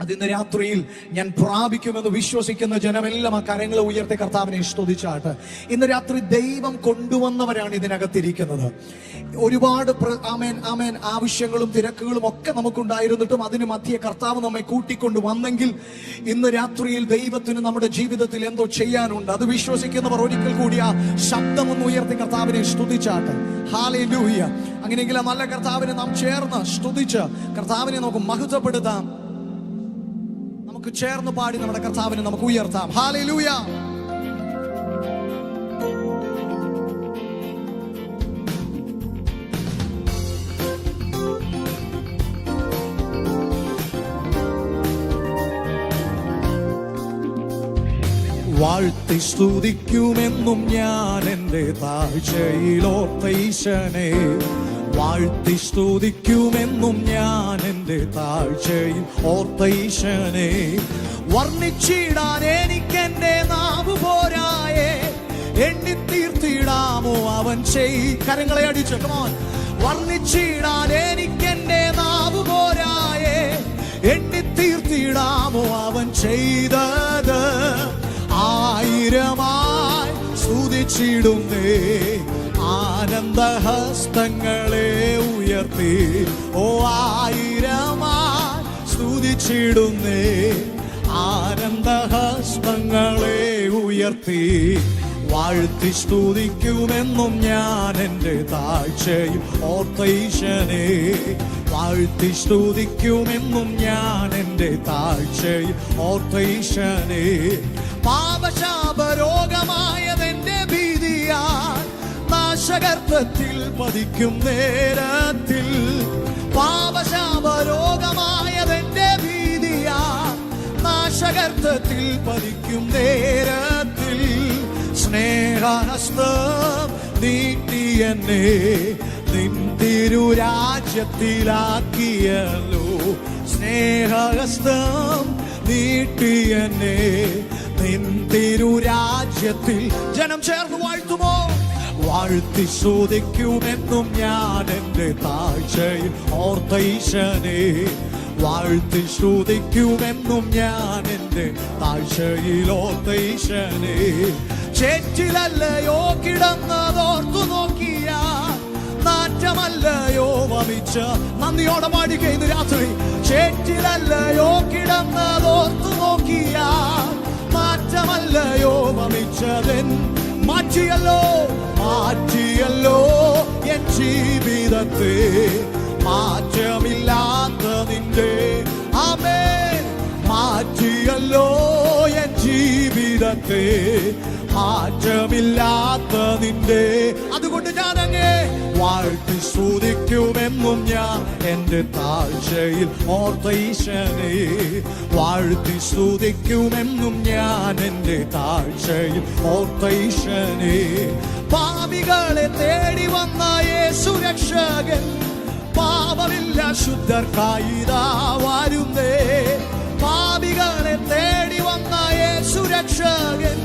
അതിന്ന് രാത്രിയിൽ ഞാൻ പ്രാപിക്കുമെന്ന് വിശ്വസിക്കുന്ന ജനമെല്ലാം ആ കരങ്ങളെ ഉയർത്തി കർത്താവിനെ സ്തുതിച്ചാട്ട്. ഇന്ന് രാത്രി ദൈവം കൊണ്ടുവന്നവരാണ് ഇതിനകത്തിരിക്കുന്നത്. ഒരുപാട് ആമേൻ ആമേൻ ആവശ്യങ്ങളും തിരക്കുകളും ഒക്കെ നമുക്കുണ്ടായിരുന്നിട്ടും അതിന് മധ്യേ കർത്താവ് നമ്മെ കൂട്ടിക്കൊണ്ടു വന്നെങ്കിൽ ഇന്ന് രാത്രിയിൽ ദൈവത്തിന് നമ്മുടെ ജീവിതത്തിൽ എന്തോ ചെയ്യാനുണ്ട്. അത് വിശ്വസിക്കുന്നവർ ഒരിക്കൽ കൂടി ആ ശബ്ദം ഒന്ന് ഉയർത്തി കർത്താവിനെ സ്തുതിച്ചാട്ട്. ഹല്ലേലൂയ. അങ്ങനെയെങ്കിൽ ആ നല്ല കർത്താവിനെ നാം ചേർന്ന് സ്തുതിച്ച് കർത്താവിനെ നമുക്ക് മഹത്വപ്പെടുത്താം. ചേർന്ന് പാടി നമ്മുടെ കർത്താവിനെ നമുക്ക് ഉയർത്താം. ഹല്ലേലൂയ. വാഴ്ത്തി സ്തുതിക്കുമെന്നും ഞാൻ എൻ്റെ താഴ്ചയിലോർത്ത ഈശനെ. വാഴ്ത്തി സ്തുതിക്കുമെന്നും ഞാൻ എൻ്റെ താഴ്ചയിൽ ഓർത്ത ഈശനെ. വർണ്ണിച്ചിടാൻ എനിക്കെന്റെ നാവ് പോരായേ, എണ്ണിത്തീർത്തിടാമോ അവൻ കരങ്ങളെ അടിച്ചു. വർണ്ണിച്ചിടാൻ എനിക്കെന്റെ നാവ് പോരായേ, എണ്ണിത്തീർത്തിടാമോ അവൻ ചെയ്തത്. ആയിരമായി സ്തുതിച്ചിടുന്നേ, ആനന്ദഹസ്തങ്ങളെ ഉയർത്തി. ഓ ആയിരമായി സ്തുതിച്ചിടുന്നേ, ആനന്ദഹസ്തങ്ങളെ ഉയർത്തി. വാഴ്ത്തി സ്തുതിക്കുമെന്നും ഞാൻ എൻ്റെ താഴ്ചയിൽ ഓർത്ത ഈശനെ. വാഴ്ത്തി സ്തുതിക്കുമെന്നും ഞാൻ എൻ്റെ താഴ്ചയിൽ ഓർത്ത ഈശനെ. പാപശാപരോഗമായതെന്റെ ഭീതിയാൽ നാശഗർഭത്തിൽ പതിക്കും നേരത്തിൽ. പാപശാപരോഗമായതെന്റെ ഭീതിയാൽ നാശഗർഭത്തിൽ പതിക്കും നേരത്തിൽ. സ്നേഹഹസ്തം നീട്ടി എന്നെ നിൻ തിരുരാജ്യത്തിലാക്കിയല്ലോ. സ്നേഹഹസ്തം നീട്ടി എന്നെ നിൻ തിരുരാജ്യത്തിൽ. ജനം ചേർന്ന് വാഴ്ത്തുമോ? വാഴ്ത്തി സ്തുതിക്കുമെന്നും ഞാൻ എൻ്റെ താഴ്ചയിൽ ഓർത്ത ഈശനെ. വാഴ്ത്തി സ്തുതിക്കുമെന്നും ഞാൻ എൻ്റെ താഴ്ചയിൽ ഓർത്ത ഈശനെ. ചേറ്റിലല്ലയോ കിടന്നതോർത്തു നോക്കിയാൽ നാറ്റമല്ലയോ വമിച്ച. നന്ദിയോടെ പാടിക്കുക ഇന്ന് രാത്രി. ചേറ്റിലല്ലയോ കിടന്നതോർത്തു നോക്കിയാൽ മാറ്റമല്ലയോ വമിച്ചതെൻ. മാറ്റിയല്ലോ മാറ്റിയല്ലോ എൻ ജീവിതത്തെ, മാറ്റമില്ലാത്ത നിന്റെ. ആമേൻ. മാറ്റിയല്ലോ എൻ ജീവിതത്തെ, മാറ്റമില്ലാത്ത നിന്റെ. അതുകൊണ്ട് ഞാൻ അങ്ങേ വാഴ്ത്തി സ്തുതിക്കുമെന്നും ഞാൻ എൻ്റെ താഴ്ചയിൽ ഓർത്ത ഈശനെ. വാഴ്ത്തി സ്തുതിക്കുമെന്നും ഞാൻ എൻ്റെ താഴ്ചയിൽ ഓർത്ത ഈശനെ. പാപികളെ തേടി വന്ന യേശു രക്ഷകൻ, പാപമില്ല ശുദ്ധർക്കായി ഇതാ വരുന്നേ. പാപികളെ തേടി വന്ന യേശു രക്ഷകൻ,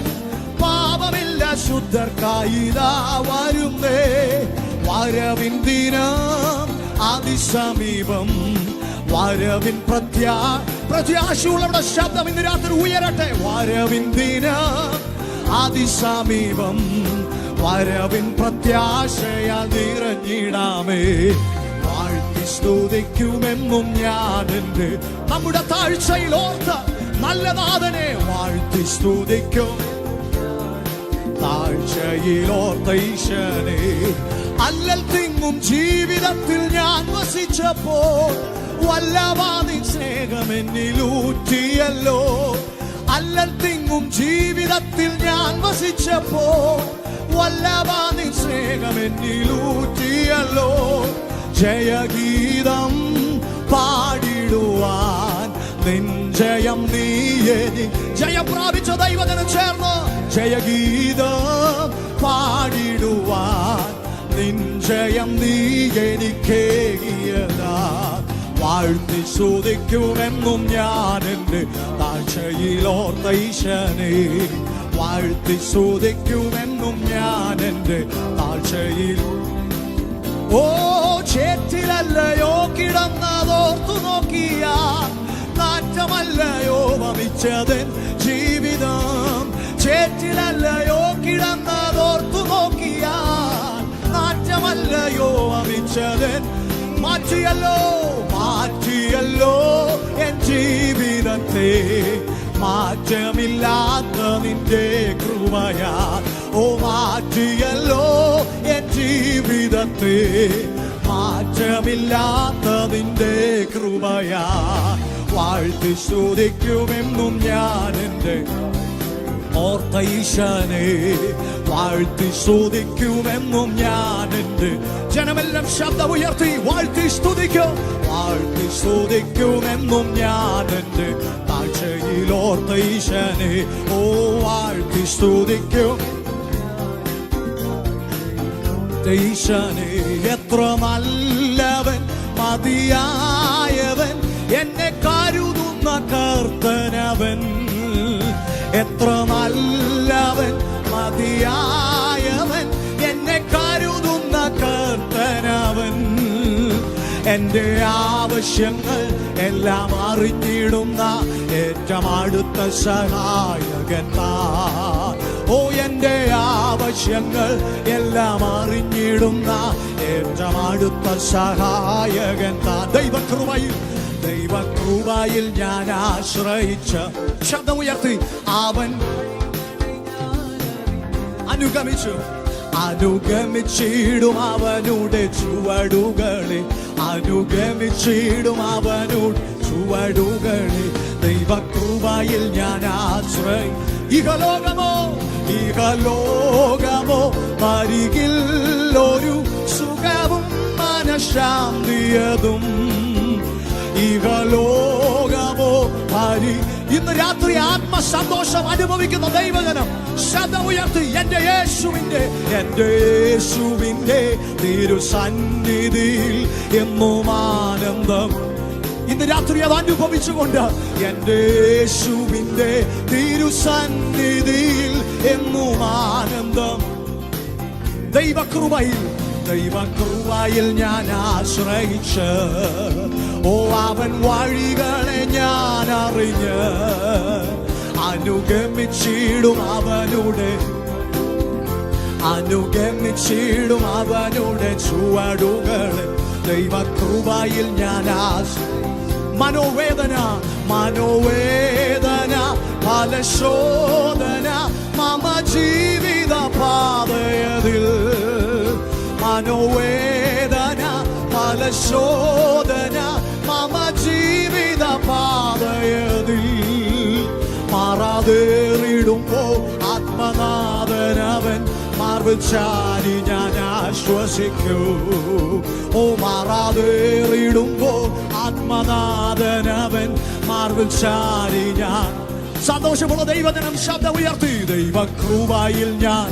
പാപമില്ല ശുദ്ധർക്കായി ഇതാ വരുന്നേ. വരവിൻ ദിനം അതിസമീപം, വരവിൻ പ്രത്യാശയുള്ളവരുടെ ശബ്ദം ഇന്ന് രാത്രി ഉയരട്ടെ. വരവിൻ ദിനം അതിസമീപം, വരവിൻ പ്രത്യാശയാൽ നിറഞ്ഞിടാമേ. വാഴ്ത്തി സ്തുതിക്കുമെന്നും ഞാൻ എൻ്റെ നമ്മുടെ താഴ്ചയിൽ ഓർത്ത നല്ല നാഥനെ. വാഴ്ത്തി സ്തുതിക്കും താഴ്ചയിൽ ഓർത്ത ഈശനെ. അല്ലൽ തിങ്ങും ജീവിതത്തിൽ ഞാൻ വസിച്ചപ്പോൾ വല്ലവാതി സ്നേഹമെന്നിലൂറ്റിയല്ലോ. അല്ലൽ തിങ്ങും ജീവിതത്തിൽ ഞാൻ വസിച്ചപ്പോൾ വല്ലവാതി സ്നേഹമെന്നിലൂറ്റിയല്ലോ. ജയഗീതം പാടിടുവാൻ നിൻ ജയം നീയനി. ജയം പ്രാപിച്ച ദൈവജനം ചേർന്ന് ജയഗീതം പാടിടുവാൻ നിൻ ജയം നീ എനിക്കേകിയതാ. വാഴ്ത്തി സ്തുതിക്കുമെന്നും ഞാൻ എൻ്റെ താഴ്ചയിൽ ഓർത്ത ഈശനെ. വാഴ്ത്തി സ്തുതിക്കുമെന്നും ഞാൻ എൻ്റെ താഴ്ചയിൽ. ഓ ചേറ്റിലല്ലയോ കിടന്നതോർത്തു നോക്കിയാൽ നാറ്റമല്ല ഓർമ്മിച്ചതൻ ജീവിതം. ചേറ്റിലല്ലയോ കിടന്നതോർത്തു നോക്കിയാൽ നാറ്റമല്ലയോ വമിച്ചതൻ. മാറ്റിയല്ലോ എൻ ജീവിതത്തെ, മാറ്റമില്ലാത്ത നിന്റെ കൃപയാ. ഓ മാറ്റിയല്ലോ എൻ ജീവിതത്തെ, മാറ്റമില്ലാത്ത നിന്റെ കൃപയാ. വാഴ്ത്തി സ്തുതിക്കുമെന്നും ഞാൻ എൻ്റെ ഓർത്ത ഈശനെ, വാഴ്ത്തി സ്തുതിക്കുമെന്നും ഞാൻ എൻ്റെ. ജനമെല്ലാം ശബ്ദമുയർത്തി വാഴ്ത്തി സ്തുതിക്കും, വാഴ്ത്തി സ്തുതിക്കുമെന്നും ഞാൻ എൻ്റെ താഴ്ചയിൽ ഓർത്ത ഈശനെ. ഓ വാഴ്ത്തി സ്തുതിക്കും ഈശനെ. എത്ര നല്ലവൻ, മതിയായവൻ, എന്നെ കരുതുന്ന കർത്തനവൻ. എത്ര നല്ലവൻ, മതിയായവൻ, എന്നെ കരുതുന്ന കർത്തനവൻ. എൻ്റെ ആവശ്യങ്ങൾ എല്ലാം അറിഞ്ഞിടുന്ന ഏറ്റവും അടുത്ത സഹായകൻ താൻ. ഓ എൻ്റെ ആവശ്യങ്ങൾ എല്ലാം അറിഞ്ഞിടുന്ന ഏറ്റവും അടുത്ത സഹായകൻ താൻ. ദൈവകൃപയിൽ ഞാൻ ആശ്രയിച്ച ശബ്ദമുയർത്തി അവൻ അനുഗമിച്ചിടും അവനുടെ ചുവടുകളെ, അനുഗമിച്ചിടും അവനുടെ ചുവടുകളെ. ദൈവകൃപയിൽ ഞാൻ ആശ്രയി. ഇഹലോകമോ അരികിൽ ഒരു സുഖവും മനഃശാന്തിയതും. ഇഹലോകമോ ഇന്ന് രാത്രി ആത്മസന്തോഷം അനുഭവിക്കുന്ന ദൈവജനം ശബ്ദമുയർത്തി എൻ്റെ യേശുവിൻ്റെ തിരുസന്നിധിയിൽ എന്നും ആനന്ദം. ഇന്ന് രാത്രി അത് അനുഭവിച്ചുകൊണ്ട് എൻ്റെ യേശുവിൻ്റെ തിരുസന്നിധിയിൽ എന്നും ആനന്ദം. ദൈവകൃപയിൽ ഞാൻ ആശ്രയിച്ച്, ഓ അവൻ വഴികളെ ഞാൻ അറിഞ്ഞ് അനുഗമിച്ചിടും അവനുടെ ചുവടുകളെ. ദൈവകൃപയിൽ ഞാൻ മനോവേദന ഫലശോധന മമ ജീവിത പാതയതിൽ. മനോവേദന ഫലശോധന മമ ജീവിത പാതയതിൽ. മാറാതേറിടുമ്പോ ആത്മനാഥനവൻ മാർവിൽ ചാരി ഞാൻ ആശ്വസിക്കൂ. ഓ മാറാതേറിടുമ്പോ ആത്മനാഥനവൻ മാർവിൽ ചാരി ഞാൻ. സന്തോഷമുള്ള ദൈവജനം ശബ്ദം ഉയർത്തി. ദൈവകൃപയിൽ ഞാൻ,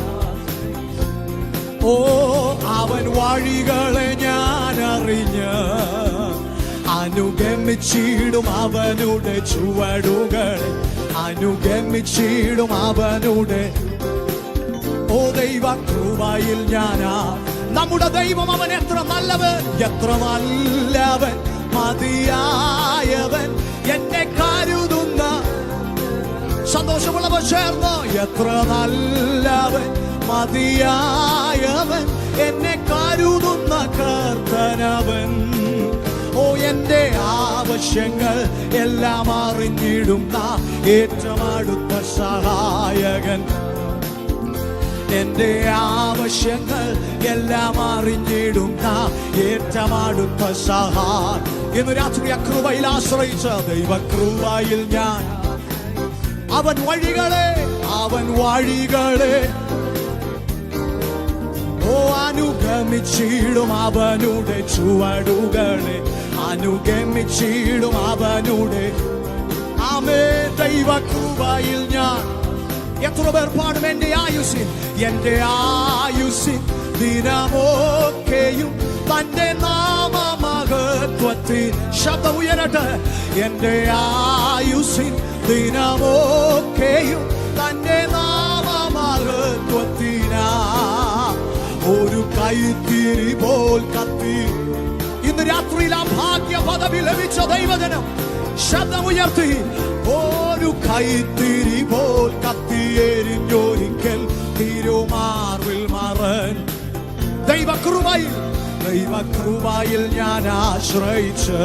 ഓ അവൻ വഴികളെ ഞാൻ അറിഞ്ഞ് അനുഗമിച്ചിടും അവനുടെ ചുവടുകളെ, അനുഗമിച്ചിടും അവനുടെ. ഓ ദൈവകൃപയിൽ ഞാനാ. നമ്മുടെ ദൈവം അവൻ എത്ര നല്ലവൻ, മതിയായവൻ, എന്നെ കരുതുന്ന. സന്തോഷമുള്ളവർ ചേർന്ന് എത്ര നല്ലവൻ, മതിയായവൻ, എന്നെ കരുതുന്ന കർത്തനവൻ. ഓ എൻ്റെ ആവശ്യങ്ങൾ എല്ലാം അറിഞ്ഞിടുന്ന ഏറ്റവും അടുത്ത സഹായകൻ. എൻ്റെ ആവശ്യങ്ങൾ എല്ലാം അറിഞ്ഞിടുന്ന ഏറ്റവും അടുത്ത സഹായം. ഇന്ന് രാത്രി കൃപയിൽ ആശ്രയിച്ച ദൈവകൃപയിൽ ഞാൻ അവൻ വഴികളെ ഓ അനുഗമിച്ചിടും അവനുടെ ചുവടുകളെ, അനുഗമിച്ചിടും അവനുടെ. ആമേ ദൈവകൃപയിൽ ഞാൻ. എത്ര പേർ പാടും എൻ്റെ ആയുസ്സിൻ ദിനമൊക്കെയും തന്റെ നാമമഹത്വത്തിൽ. ശബ്ദം ഉയരട്ടെ. എൻ്റെ ആയുസ്സിൻ ദിനമൊക്കെയും തന്റെ നാമമഹത്വത്തിനാ ഒരു കൈത്തിരി പോൽ കത്തി. ഇന്ന് രാത്രിയിൽ ആ ഭാഗ്യ പദവി ലഭിച്ച ദൈവജനം ശബ്ദമുയർത്തി. ഓ ഒരു കൈത്തിരി പോൽ കത്തിയെരിഞ്ഞൊരിക്കൽ തിരുമാർവിൽ മറൻ. ദൈവകൃപയിൽ ഞാൻ ആശ്രയിച്ച്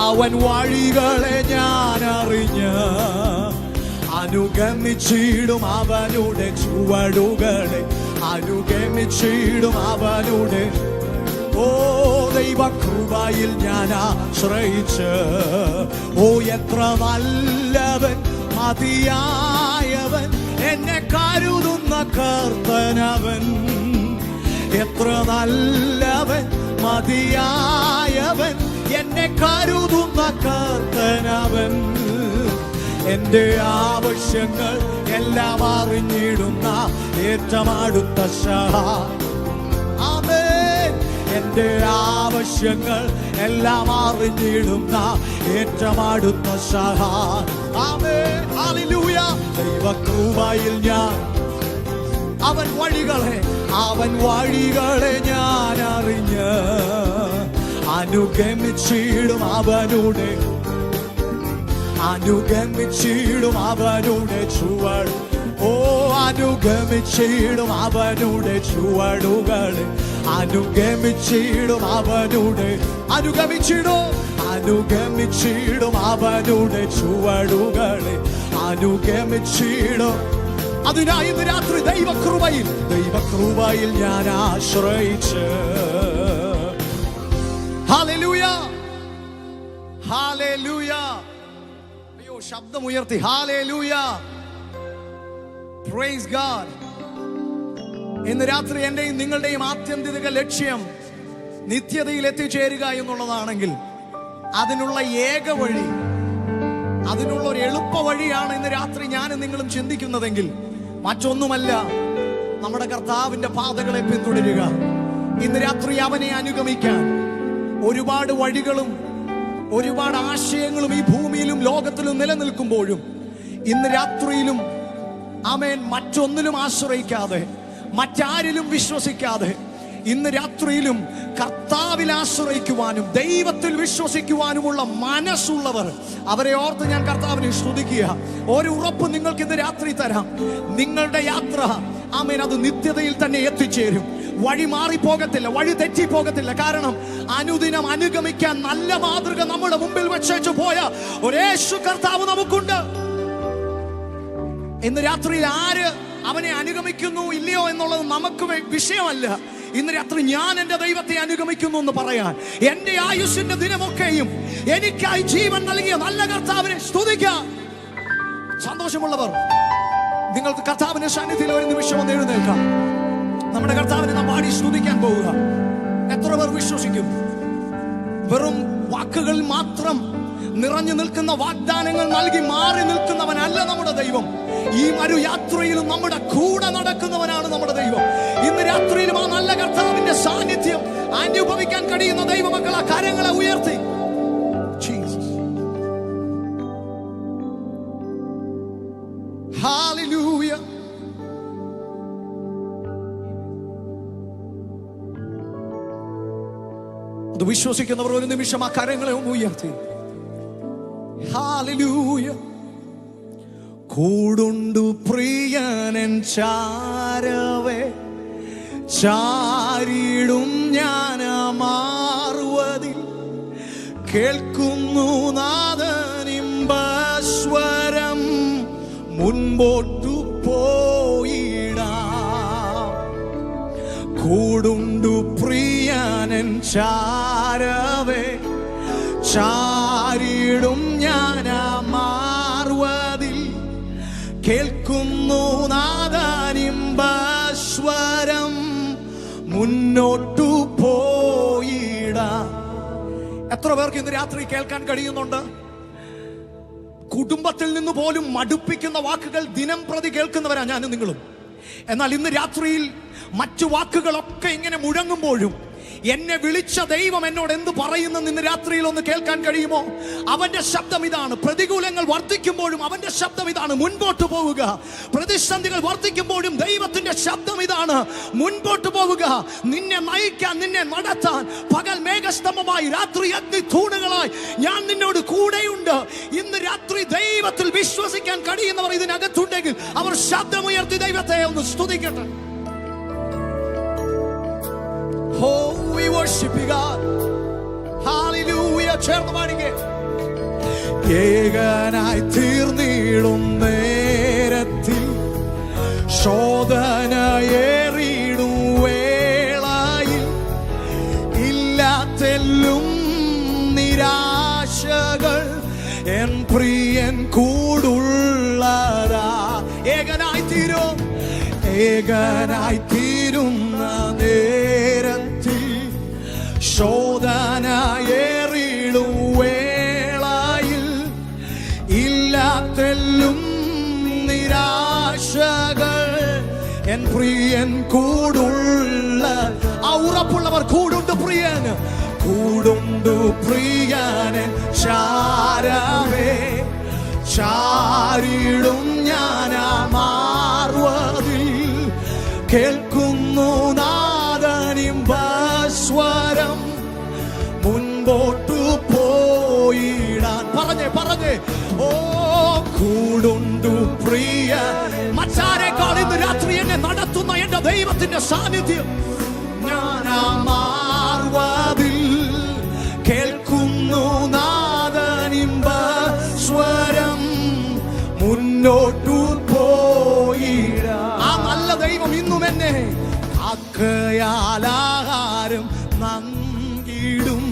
അവൻ വഴികളെ ഞാൻ അറിഞ്ഞ് അനുഗമിച്ചിടും അവനുടെ ചുവടുകളെ, അനുഗമിച്ചിടും അവനുടെ. ഓ ദൈവകൃപയിൽ ഞാൻ ആശ്രയിച്ച്, ഓ എത്ര നല്ലവൻ മതിയായവൻ, എന്നെ കരുതുന്ന കർത്തനവൻ. എത്ര നല്ലവൻ മതിയായവൻ, എന്നെ കരുതുന്ന കർത്തനവൻ. എന്റെ ആവശ്യങ്ങൾ എല്ലാം അറിഞ്ഞിടുന്ന ഏറ്റവും അടുത്ത സഹായം. ആമേൻ. എന്റെ ആവശ്യങ്ങൾ എല്ലാം അറിഞ്ഞിടുന്ന ഏറ്റവും അടുത്ത സഹായം. ആമേൻ. ഹല്ലേലൂയ. ദൈവകൃപയിൽ ഞാൻ അവൻ വഴികളെ ഞാൻ അറിഞ്ഞ് അനുഗമിച്ചിടും അവനുടെ ചുവട്. ഓ അനുഗമിച്ചിടും അവനുടെ ചുവടുകളെ, അനുഗമിച്ചിടും അവനുടെ ചുവടുകളെ, അനുഗമിച്ചിടും. അതിനായി ഇന്ന് രാത്രി ദൈവകൃപയിൽ ഞാൻ ആശ്രയിച്ച്. Hallelujah, hallelujah. അയ്യോ, ശബ്ദം ഉയർത്തി ഹല്ലേലൂയ, പ്രൈസ് ഗോഡ്. ഇന്ന് രാത്രി എന്റെയും നിങ്ങളുടെയും ആത്യന്തിക ലക്ഷ്യം നിത്യതയിൽ എത്തിച്ചേരുക എന്നുള്ളതാണെങ്കിൽ അതിനുള്ള ഏക വഴി, അതിനുള്ള ഒരു എളുപ്പ വഴിയാണ് ഇന്ന് രാത്രി ഞാനും നിങ്ങളും ചിന്തിക്കുന്നതെങ്കിൽ മറ്റൊന്നുമല്ല, നമ്മുടെ കർത്താവിന്റെ പാതകളെ പിന്തുടരുക. ഇന്ന് രാത്രി അവനെ അനുഗമിക്കാൻ ഒരുപാട് വഴികളും ഒരുപാട് ആശയങ്ങളും ഈ ഭൂമിയിലും ലോകത്തിലും നിലനിൽക്കുമ്പോഴും ഇന്ന് രാത്രിയിലും ആമേൻ മറ്റൊന്നിലും ആശ്രയിക്കാതെ, മറ്റാരിലും വിശ്വസിക്കാതെ, ഇന്ന് രാത്രിയിലും കർത്താവിൽ ആശ്രയിക്കുവാനും ദൈവത്തിൽ വിശ്വസിക്കുവാനുമുള്ള മനസ്സുള്ളവർ, അവരെ ഓർത്ത് ഞാൻ കർത്താവിനെ സ്തുതിക്കുക. ഒരു ഉറപ്പ് നിങ്ങൾക്ക് ഇന്ന് രാത്രി തരാം, നിങ്ങളുടെ യാത്ര ആമേൻ അത് നിത്യതയിൽ തന്നെ എത്തിച്ചേരും. വഴി മാറിപ്പോകത്തില്ല, വഴി തെറ്റിപ്പോകത്തില്ല. കാരണം അനുദിനം അനുഗമിക്കാൻ നല്ല മാതൃക നമ്മുടെ മുമ്പിൽ വെച്ചു പോയ ഒരു യേശു കർത്താവ് നമുക്കുണ്ട്. ഇന്ന് രാത്രിയിൽ ആര് അവനെ അനുഗമിക്കുന്നു ഇല്ലയോ എന്നുള്ളത് നമുക്ക് വിഷയമല്ല. ഇന്ന് രാത്രി ഞാൻ എന്റെ ദൈവത്തെ അനുഗമിക്കുന്നു എന്ന് പറയാൻ, എന്റെ ആയുസ്സിന്റെ ദിനമൊക്കെയും എനിക്കായി ജീവൻ നൽകിയ നല്ല കർത്താവിനെ സ്തുതിക്കാം. സന്തോഷമുള്ളവർ നിങ്ങൾക്ക് കർത്താവിന്റെ സാന്നിധ്യത്തിൽ ഒരു നിമിഷം ഒന്ന് എഴുന്നേൽക്കാം. നമ്മുടെ കർത്താവിനെ നാം പാടി സ്തുതിക്കാൻ പോവുക. എത്ര പേർ വിശ്വസിക്കും? വെറും വാക്കുകളിൽ മാത്രം നിറഞ്ഞു നിൽക്കുന്ന വാഗ്ദാനങ്ങൾ നൽകി മാറി നിൽക്കുന്നവനല്ല നമ്മുടെ ദൈവം. ഈ മരുയാത്രയിലും നമ്മുടെ കൂടെ നടക്കുന്നവനാണ് നമ്മുടെ ദൈവം. ഇന്ന് രാത്രിയിലും ആ നല്ല കർത്താവിന്റെ സാന്നിധ്യം അനുഭവിക്കാൻ കഴിയുന്ന ദൈവമക്കൾ ആ കരങ്ങളെ ഉയർത്തി ഹല്ലേലൂയ. അത് വിശ്വസിക്കുന്നവർ ഒരു നിമിഷം ആ കരങ്ങളെ ഒന്ന് ഉയർത്തി ഹല്ലേലൂയ. കൂടുണ്ടു പ്രിയനൻ ചാരവേ, ചാരിടും ഞാൻ മാറുവതിൽ, കേൾക്കുന്നു നാദനിമ്പസ്വരം, മുൻപോട്ടു പോയിടാം. കൂടുണ്ടു പ്രിയനൻ ചാരവേ, ചാരിടും ഞാൻ മാറുവതിൽ, കേൾക്കുന്നു നാദനിമ്പസ്വരം, മുന്നോട്ടു പോയിടാം. എത്ര പേർക്ക് ഇന്ന് രാത്രി കേൾക്കാൻ കഴിയുന്നുണ്ട്? കുടുംബത്തിൽ നിന്ന് പോലും മടുപ്പിക്കുന്ന വാക്കുകൾ ദിനം പ്രതി കേൾക്കുന്നവരാ ഞാനും നിങ്ങളും. എന്നാൽ ഇന്ന് രാത്രിയിൽ മറ്റു വാക്കുകളൊക്കെ ഇങ്ങനെ മുഴങ്ങുമ്പോഴും എന്നെ വിളിച്ച ദൈവം എന്നോട് എന്ത് പറയുന്നെന്ന് ഇന്ന് രാത്രിയിൽ ഒന്ന് കേൾക്കാൻ കഴിയുമോ? അവന്റെ ശബ്ദം ഇതാണ്. പ്രതികൂലങ്ങൾ വർദ്ധിക്കുമ്പോഴും അവന്റെ ശബ്ദം ഇതാണ്, മുൻപോട്ട് പോവുക. പ്രതിസന്ധികൾ വർദ്ധിക്കുമ്പോഴും ദൈവത്തിന്റെ ശബ്ദം ഇതാണ്, മുൻപോട്ട് പോവുക. നിന്നെ നയിക്കാൻ, നിന്നെ നടത്താൻ, പകൽ മേഘസ്തംഭമായി രാത്രി അഗ്നി തൂണുകളായി ഞാൻ നിന്നോട് കൂടെയുണ്ട്. ഇന്ന് രാത്രി ദൈവത്തിൽ വിശ്വസിക്കാൻ കഴിയുന്നവർ ഇതിനകത്തുണ്ടെങ്കിൽ അവർ ശബ്ദമുയർത്തി ദൈവത്തെ ഒന്ന് സ്തുതിക്കട്ടെ. Oh, we worship you, God. Hallelujah. ചേർന്ന് പാടിക്കേ. ഏകനായി തീർന്നിടും നേരത്തിൽ, ശോധനയേറിടും വേളയിൽ, ഇല്ലാത്തെല്ലും നിരാശകൾ എൻ പ്രിയൻ കൂടുള്ളതാ. ഏകനായി തീരും, ഏകനായി തീരുന്ന നേരത്തിൽ, ശോധനയേറിടും വേളയിൽ, ഇല്ലാത്തെല്ലും നിരാശകൾ എൻ പ്രിയൻ കൂടുള്ള. ആ ഉറപ്പുള്ളവർ കൂടുണ്ട് പ്രിയന്, കൂടുണ്ട് പ്രിയനൻ ചാരവേ. ചാരിടും ഞാനാ മാർവതിൽ, കേൾക്കുന്നു നാദനിമ്പസ്വരം, മുൻപോട്ടു പോയിടാൻ. പറഞ്ഞേ ഓ കൂടുണ്ടു പ്രിയ. മറ്റാരെക്കാൾ ഇന്ന് രാത്രി എന്നെ നടത്തുന്ന എന്റെ ദൈവത്തിന്റെ സാന്നിധ്യം. ഞാനാ മാർവതിൽ, കേൾക്കുന്നു നാദനിമ്പസ്വരം, മുന്നോട്ടു പോയിടാൻ. ആ നല്ല ദൈവം ഇന്നും എന്നെ കാക്കയാലാഹാരം നൽകിടും,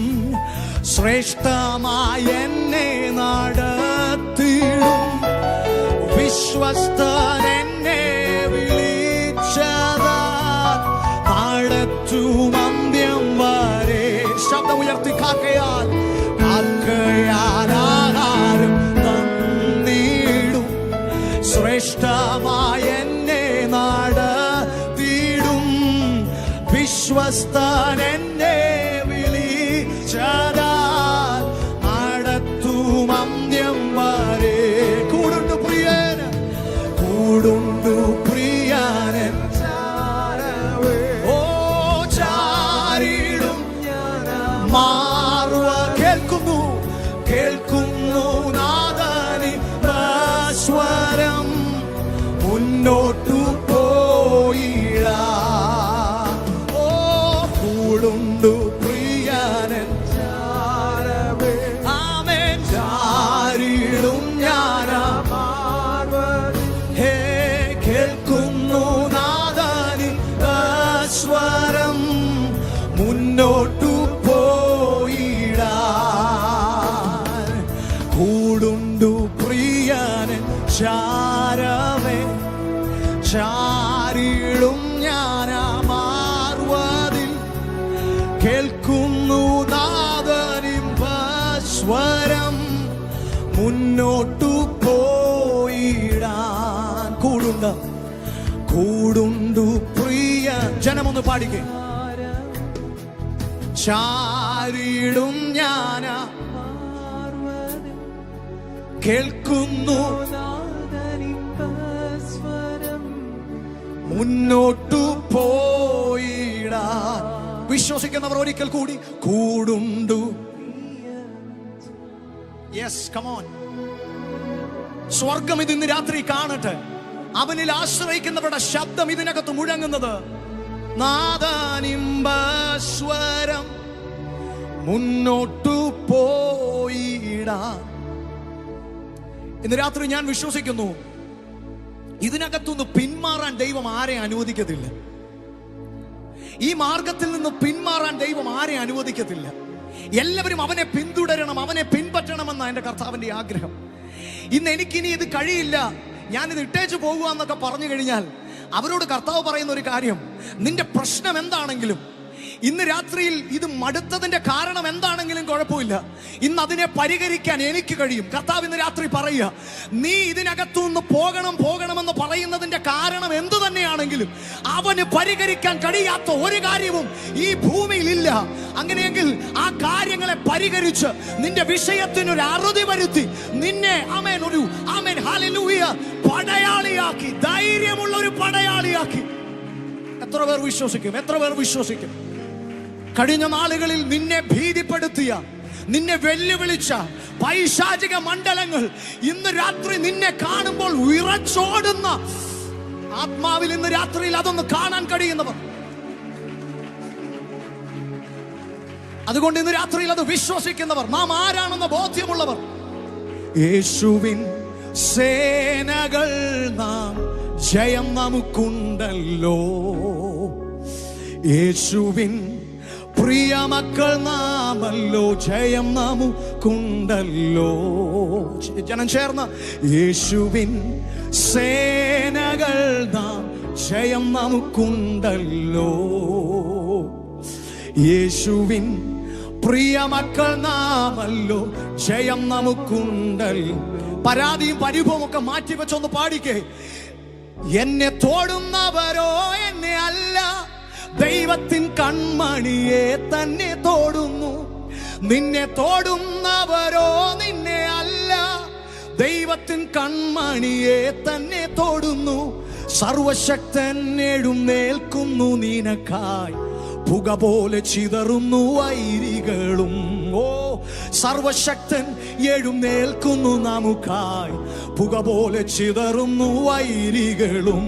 ശ്രേഷ്ഠമായി എന്നെ നടത്തിടും. വിശ്വസ്തൻ എന്നെ വിളിച്ചതാ, നടത്തും അന്ത്യം വരെ. ശബ്ദമുയർത്തി കാക്കയാൽ, കാക്കയാലാഹാരം തന്നിടും, ശ്രേഷ്ഠമായി എന്നെ നടത്തിടും. വിശ്വസ്തൻ എന്നെ വിളിച്ചതാ, നടത്തും അന്ത്യം വരെ. കൂടുണ്ട് പ്രിയന്, കൂടുണ്ട് പ്രിയനൻ ചാരവേ. ഓ ചാരിടും മാറുവ, കേൾക്കുന്നു, കേൾക്കുന്നു നാദനിമ്പസ്വരം, മുന്നോട്ടു പോയിടാ. ഓ കൂടുണ്ടു പ്രിയനൻ ചാരവേ. ആമേൻ. ചാരിടും ഞാനാ മാർവതിൽ, ഹേ കേൾക്കുന്നു നാദനിമ്പസ്വരം, മുന്നോട്ടു പോയിടാ. കൂടുണ്ടു പ്രിയനൻ ചാരവേ. ചാരിടും ഞാനാ മാർവതിൽ, കേൾക്കുന്നു നാദനിമ്പസ്വരം, മുന്നോട്ടു പോയിടാൻ. കൂടുണ്ട്, കൂടുണ്ടു പ്രിയ. ജനമൊന്ന് പാടിക്കേ. ചാരിടും ഞാനാ, കേൾക്കുന്നു മുന്നോട്ടു പോയിടാൻ. വിശ്വസിക്കുന്നവർ ഒരിക്കൽ കൂടി കൂടുണ്ടു. Yes, come on. സ്വർഗം ഇത് ഇന്ന് രാത്രി കാണട്ടെ. അവനിൽ ആശ്രയിക്കുന്നവരുടെ ശബ്ദം ഇതിനകത്ത് മുഴങ്ങുന്നത്. നാദനിമ്പസ്വരം, മുന്നോട്ടു പോയിടാൻ. ഇന്ന് രാത്രി ഞാൻ വിശ്വസിക്കുന്നു ഇതിനകത്തുനിന്ന് പിന്മാറാൻ ദൈവം ആരെ അനുവദിക്കത്തില്ല. ഈ മാർഗത്തിൽ നിന്ന് പിന്മാറാൻ ദൈവം ആരെ അനുവദിക്കത്തില്ല. എല്ലാവരും അവനെ പിന്തുടരണം, അവനെ പിൻപറ്റണമെന്ന എൻ്റെ കർത്താവിൻ്റെ ആഗ്രഹം. ഇന്ന് എനിക്കിനി ഇത് കഴിയില്ല, ഞാനിത് ഇട്ടേച്ച് പോകുക എന്നൊക്കെ പറഞ്ഞു കഴിഞ്ഞാൽ അവരോട് കർത്താവ് പറയുന്ന ഒരു കാര്യം, നിന്റെ പ്രശ്നം എന്താണെങ്കിലും ഇന്ന് രാത്രിയിൽ ഇത് മടുത്തതിന്റെ കാരണം എന്താണെങ്കിലും കുഴപ്പമില്ല, ഇന്ന് അതിനെ പരിഹരിക്കാൻ എനിക്ക് കഴിയും. കർത്താവ് ഇന്ന് രാത്രി പറയുക, നീ ഇതിനകത്തുനിന്ന് പോകണമെന്ന് പറയുന്നതിന്റെ കാരണം എന്തു തന്നെയാണെങ്കിലും അവന് പരിഹരിക്കാൻ കഴിയാത്ത ഒരു കാര്യവും ഈ ഭൂമിയിൽ ഇല്ല. അങ്ങനെയെങ്കിൽ ആ കാര്യങ്ങളെ പരിഹരിച്ച് നിന്റെ വിഷയത്തിനൊരു അറുതി വരുത്തി നിന്നെ ഹല്ലേലൂയ പടയാളിയാക്കി, ധൈര്യമുള്ള ഒരു പടയാളിയാക്കി. എത്ര പേർ വിശ്വസിക്കും? കഴിഞ്ഞ നാളുകളിൽ നിന്നെ ഭീതിപ്പെടുത്തിയ, നിന്നെ വെല്ലുവിളിച്ച പൈശാചിക മണ്ഡലങ്ങൾ ഇന്ന് രാത്രി നിന്നെ കാണുമ്പോൾ വിറച്ചോടുന്ന ആത്മാവിൽ ഇന്ന് രാത്രിയിൽ അതൊന്ന് കാണാൻ കഴിയുന്നവർ, അതുകൊണ്ട് ഇന്ന് രാത്രിയിൽ അത് വിശ്വസിക്കുന്നവർ, നാം ആരാണെന്ന ബോധ്യമുള്ളവർ, യേശുവിൻ സേനകൾ നാം ജയം നമുക്കുണ്ടല്ലോ, യേശുവിൻ പ്രിയ മക്കൾ നാമല്ലോ ജയം നമുക്കുണ്ടല്ലോ. ജനം ചേർന്ന് യേശുവിൻ സേനകൾ നാം ജയം നമുക്കുണ്ടല്ലോ, യേശുവിൻ പ്രിയ മക്കൾ നാമല്ലോ ജയം നമുക്കുണ്ടല്ലോ. പരാതിയും പരിഭവവും ഒക്കെ മാറ്റിവെച്ചൊന്ന് പാടിക്കേ. എന്നെ തോടുന്നവരോ എന്നെ അല്ല, ദൈവത്തിൻ കൺമണിയെ തന്നെ തോടുന്നു. നിന്നെ തോടുന്നവരോ നിന്നെ അല്ല, ദൈവത്തിൻ കൺമണിയെ തന്നെ തോടുന്നു. സർവശക്തൻ എഴുന്നേൽക്കുന്നു നിനക്കായി, പുക പോലെ ചിതറുന്നു വൈരികളും. ഓ, സർവശക്തൻ എഴുന്നേൽക്കുന്നു നമുക്കായി, പുക പോലെ ചിതറുന്നു വൈരികളും.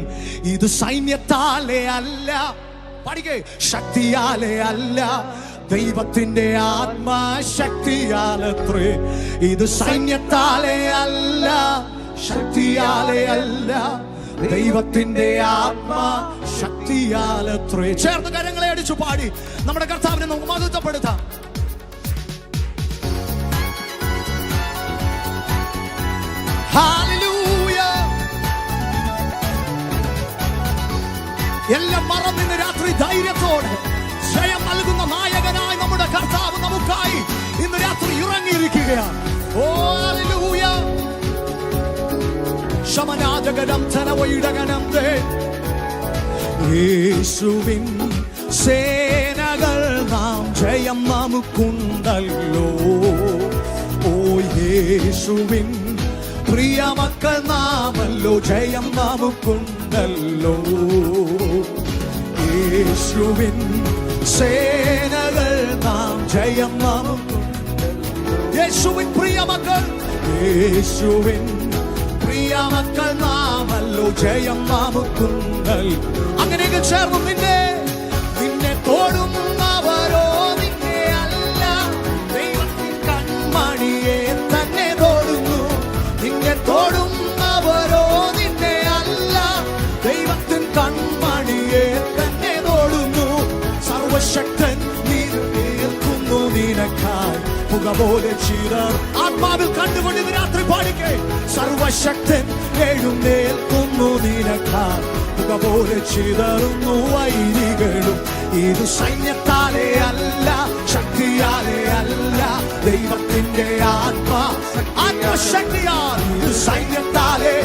ഇത് സൈന്യത്താലെ അല്ല, പഠിക്കേ, ശക്തിയാലെ അല്ല, ദൈവത്തിന്റെ ആത്മാശക്തിയാലത്രേ. ഇത് സൈന്യത്താലെ അല്ല, ശക്തിയാലെ അല്ല, ദൈവത്തിന്റെ ആത്മാ ശക്തിയാലത്രേ. ചേർന്ന് കരങ്ങളെ അടിച്ചു പാടി നമ്മുടെ കർത്താവിനെ നമുക്ക് മഹത്വപ്പെടുത്താം. ഹല്ലേലൂയ. എല്ലാം മറന്നിന്ന് രാത്രി ധൈര്യത്തോടെ ജയം നൽകുന്ന നായകനായി നമ്മുടെ കർത്താവ് നമുക്കായി ഇന്ന് രാത്രി ഇറങ്ങിയിരിക്കുകയാണ്. ഓ ഹല്ലേലൂയ. ശമനാജഗനം ധനവൈടകനം ദേ. യേശുവിൻ സേനകൾ നാം ജയം നമുക്കുണ്ടല്ലോ, ഓ യേശുവിൻ പ്രിയ മക്കൾ നാമല്ലോ ജയം നമുക്കുണ്ടല്ലോ, യേശുവിൻ സേനകൾ നാം ജയം നമുക്കുണ്ടല്ലോ. യേശുവിൻ പ്രിയ മക്കൾ, യേശുവിൻ പ്രിയ മക്കൾ നാമല്ലോ ജയം നമുക്കുണ്ടല്ലോ. അങ്ങനെയൊക്കെ ചേർന്ന് നിന്നെ തോടുന്നവരോ നിന്നെ അല്ല, ദൈവത്തിൻ കൺമണിയെ തന്നെ തോടുന്നു. നിന്നെ തോടുന്നവരോ നിന്നെ അല്ല, ദൈവത്തിൻ കൺമണിയെ തന്നെ തോടുന്നു. സർവശക്തൻ നിൽക്കുന്നു നിനക്കായി, പുക പോലെ ചിതർ. ആത്മാവിൽ കണ്ടുകൊണ്ട് ഇത് രാത്രി പാടിക്കേ. സർവശക്തൻ എഴുന്നേൽക്കുന്നു നിനക്കായി, പുക പോലെ ചിതറുന്നു വൈരികളും. ഇത് സൈന്യത്താലെ അല്ല, ശക്തിയാലെ അല്ല, ദൈവത്തിന്റെ ആത്മശക്തിയാൽ. ഇത് സൈന്യത്താലെ,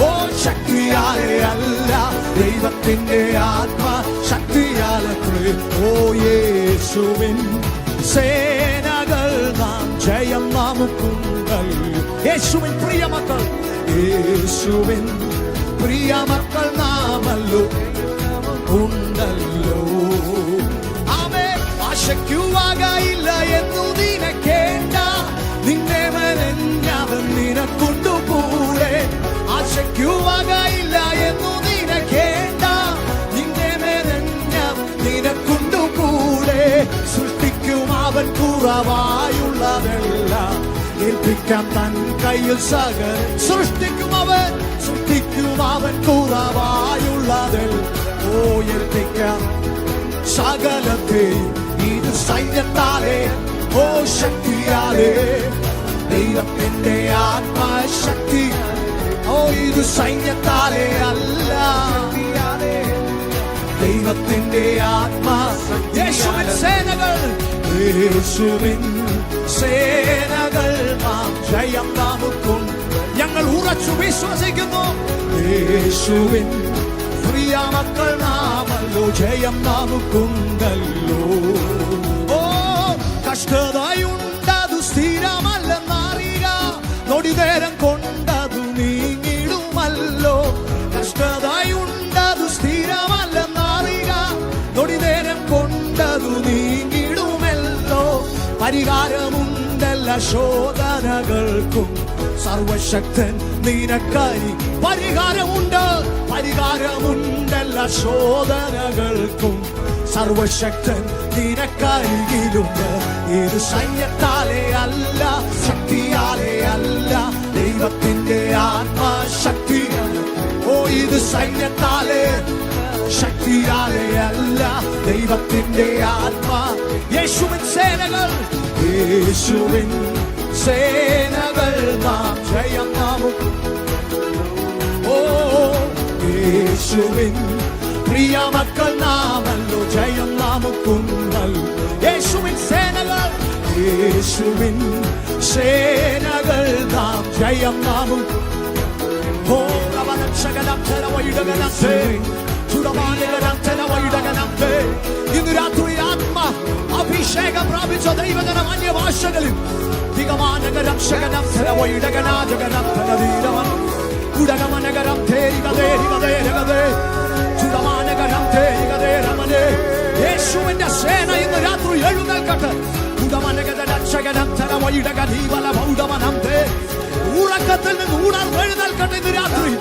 ഓ ശക്തിയാലെ അല്ല, ദൈവത്തിന്റെ ആത്മശക്തിയാലത്രേ. ഓ യേശുവിൻ സേനകൾ നാം ജയം നമുക്കുണ്ടല്ലോ. യേശുവിൻ പ്രിയ മക്കൾ, യേശുവിൻ പ്രിയ മക്കൾ നാമല്ലോ ഉണ്ടല്ലോ. ആമേൻ. ആശയ്ക്കുവാകയില്ല എന്നു നിനക്കേണ്ട, നിന്നെ മെനഞ്ഞവൻ നിനക്കൊണ്ടുകൂടെ. ആശയ്ക്കുവാകയില്ല എന്നു നിനക്കേണ്ട, നിന്നെ മെനഞ്ഞവൻ നിനക്കൊണ്ടുകൂടെ. സൃഷ്ടിക്കും അവൻ കുറവായുള്ളതെല്ലാം, ഏൽപ്പിക്കാൻ തൻ കയ്യിൽ സകലം. സൃഷ്ടിക്കും അവൻ കുറവായുള്ളതെല്ലാം, ഓ ഏൽപ്പിക്കാം സകലത്തെ. ഇത് സൈന്യത്താലെ, ഓ ശക്തിയാലെ, ദൈവത്തിന്റെ ആത്മശക്തി. ഓ ഇത് സൈന്യത്താലെ അല്ല, ദൈവത്തിന്റെ ആത്മാ യേശുവിൻ സേനകൾ യേശുവിൻ സേനകൾ നാം ജയം നമുക്കും ഞങ്ങൾ ഉറച്ചു വിശ്വസിക്കുന്നു യേശുവിൻ പ്രിയ മക്കൾ നാമല്ലോ ജയം നമുക്കുണ്ടല്ലോ ഓ കഷ്ടതയുണ്ടതു സ്ഥിരമല്ലെന്നറിയുക നൊടിനേരം കൊണ്ടതു നീങ്ങിടുമല്ലോ കഷ്ടതയുണ്ടതു സ്ഥിരമല്ലെന്നറിയുക നൊടിനേരം കൊണ്ടതു നീങ്ങിടുമല്ലോ പരിഹാരമുണ്ടല്ല ശോധനകൾക്കും സർവശക്തൻ നിനക്കായി പരിഹാരമുണ്ട് പരിഹാരമുണ്ടല്ല ശോധനകൾക്കും സർവശക്തൻ നിനക്കരികിലുണ്ട് ഇത് സൈന്യത്താലേ അല്ല ശക്തിയാലേ അല്ല ദൈവത്തിന്റെ ആത്മാശക്തി ഓ ഇത് സൈന്യത്താലേ ശക്തിയാലേ അല്ല ദൈവത്തിന്റെ ആത്മാ യേശുവിൻ സേനകൾ യേശുവിൻ സേനകൾ നാം ജയം നമുക്ക് ഓ യേശുവിൻ പ്രിയ മക്കൾ നാമല്ലോ ജയം നമുക്കുണ്ടല്ലോ യേശുവിൻ സേനകൾ യേശുവിൻ സേനകൾ നാം ജയം നമുക്ക് ഓ രവനക്ഷകനം ചെലവയിടകനത്തെ ചുടമാനകനത്തെ ഇന്ന് രാത്രി ആത്മ അഭിഷേകം പ്രാപിച്ച ദൈവജനം അന്യഭാഷകളിൽ ദിഗമാനകരം ശകനം ചെലവയിടകനാജകനം തനതീരവൻ ഉടകമനകരം തേരികതേരികതേരകതേ ചുടമാനകരം തേരികതേരമനേ യേശുവിന്റെ സേന ഇന്ന് രാത്രി എഴുന്നേൽക്കട്ടെ ഉടമനകരം ചെലവയിടകനീവല ഭൗഡമനം തേ ഉറക്കത്തിൽ നിന്ന് ഉണർവ് എഴുന്നേൽക്കട്ടെ ഇന്ന് രാത്രി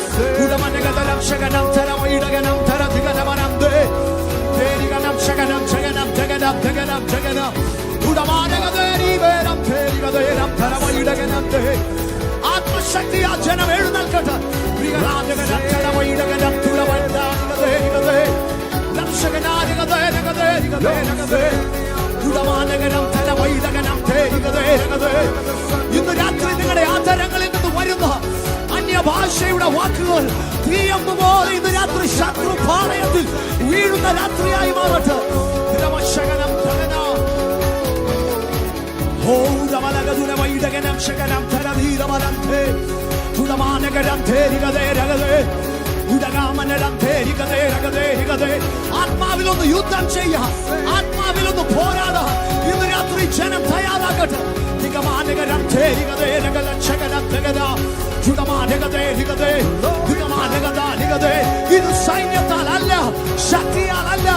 ഉടമനകരം ശകനം ചെലവയിടകനം തരധികനമനം തേ തേരികനം ശകനം ശകനം ജഗനം ജഗനം ജഗനം ഉടമാനകതേരിവേരം തേരികതേരം തരവയിടകനം തേ ആത്മശക്തി ആ ജനം എഴുന്നേൽക്കട്ടെ ഇന്ന് രാത്രി നിങ്ങളുടെ ആചാരങ്ങളിൽ നിന്ന് വരുന്ന അന്യഭാഷയുടെ വാക്കുകൾ തീയമ്പുപോലെ ഇന്ന് രാത്രി ശത്രു പാളയത്തിൽ വീഴുന്ന രാത്രിയായി മാറട്ടെ ആത്മാവിലൊന്ന് യുദ്ധം ചെയ്യാം ആത്മാവിലൊന്ന് പോരാടാം ഇന്ന് രാത്രി ജനം തയ്യാറാകട്ടെ ഇത് സൈന്യത്താൽ അല്ല ശക്തിയാൽ അല്ല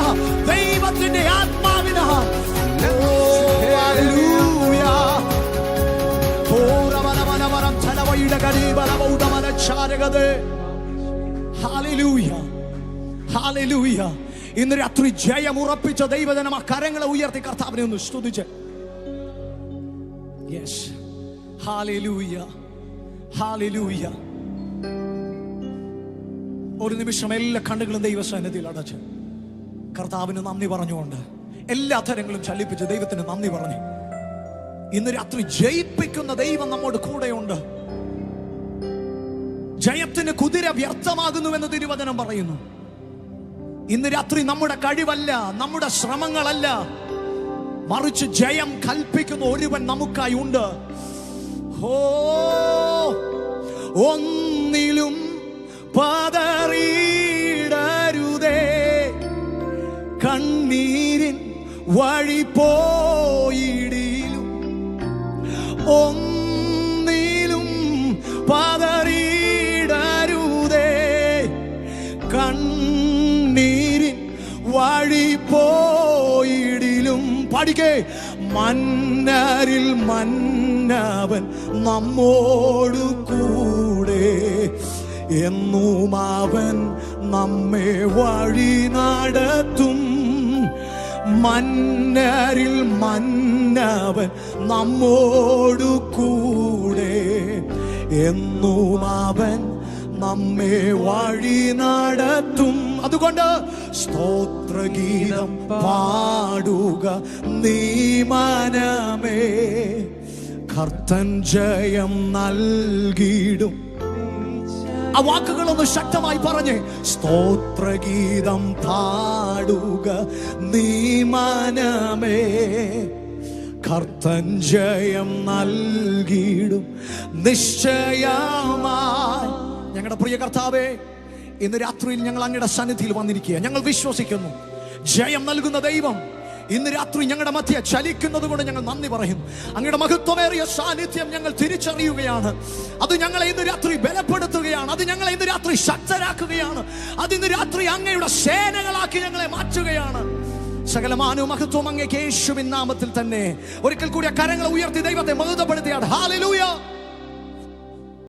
ദൈവത്തിന്റെ ആത്മാവിനാൽ ഇന്ന് രാത്രി ജയം ഉറപ്പിച്ച ദൈവജനം ആ കരങ്ങളെ ഉയർത്തി കർത്താവിനെ ഒന്ന് സ്തുതിച്ച് ഒരു നിമിഷം എല്ലാ കണ്ണുകളും ദൈവസന്നിധിയിൽ അടച്ച് കർത്താവിന് നന്ദി പറഞ്ഞുകൊണ്ട് എല്ലാ തരങ്ങളും ചലിപ്പിച്ച് ദൈവത്തിന് നന്ദി പറഞ്ഞു. ഇന്ന് രാത്രി ജയിപ്പിക്കുന്ന ദൈവം നമ്മോട് കൂടെയുണ്ട്. ജയത്തിന് കുതിര വ്യർത്ഥമാകുന്നുവെന്ന് തിരുവചനം പറയുന്നു. ഇന്ന് രാത്രി നമ്മുടെ കഴിവല്ല, നമ്മുടെ ശ്രമങ്ങളല്ല, മറിച്ച് ജയം കൽപ്പിക്കുന്ന ഒരുവൻ നമുക്കായി ഉണ്ട്. ഒന്നിലും പതറിയിടരുതേ, കണ്ണീരിൻ വഴി പോയിടിലും ഒന്നിലും പതറിയിടരുതേ, കണ്ണീരിൻ വഴി പോയിടിലും. പഠിക്കേ, മന്നരിൽ മന്നവൻ നമ്മോടു കൂടെ, എന്നും അവൻ നമ്മെ വഴി നടത്തും. മന്നരിൽ മന്നവൻ നമ്മോടു കൂടെ, എന്നും അവൻ നമ്മെ വഴി നടത്തും. അതുകൊണ്ട് സ്തോത്രഗീതം പാടുക നീ മനമേ, കർത്തൻ ജയം നൽകിടും. ആ വാക്കുകളൊന്ന് ശക്തമായി പറഞ്ഞ്, സ്തോത്രഗീതം പാടുക നീ മനമേ, കർത്തൻ ജയം നൽകിയിടും നിശ്ചയമായി. ഞങ്ങളുടെ പ്രിയ കർത്താവേ, ഇന്ന് രാത്രിയിൽ ഞങ്ങൾ അങ്ങയുടെ സന്നിധിയിൽ വന്നിരിക്കുക. ഞങ്ങൾ വിശ്വസിക്കുന്നു ജയം നൽകുന്ന ദൈവം ഇന്ന് രാത്രി ഞങ്ങളുടെ മധ്യ ചലിക്കുന്നത് കൊണ്ട് ഞങ്ങൾ നന്ദി പറയുന്നു. അങ്ങയുടെ മഹത്വമേറിയ സാന്നിധ്യം ഞങ്ങൾ തിരിച്ചറിയുകയാണ്. അത് ഞങ്ങളെ ഇന്ന് രാത്രി ബലപ്പെടുത്തുകയാണ്. അത് ഞങ്ങളെ ഇന്ന് രാത്രി ശക്തരാക്കുകയാണ്. അത് ഇന്ന് രാത്രി അങ്ങയുടെ സേനകളാക്കി ഞങ്ങളെ മാറ്റുകയാണ്. സകലമാനവും മഹത്വം അങ്ങേക്ക് യേശുവിൻ നാമത്തിൽ തന്നെ. ഒരിക്കൽ കൂടി കരങ്ങളെ ഉയർത്തി ദൈവത്തെ മഹത്വപ്പെടുത്തിയാണ്. ഹല്ലേലൂയ.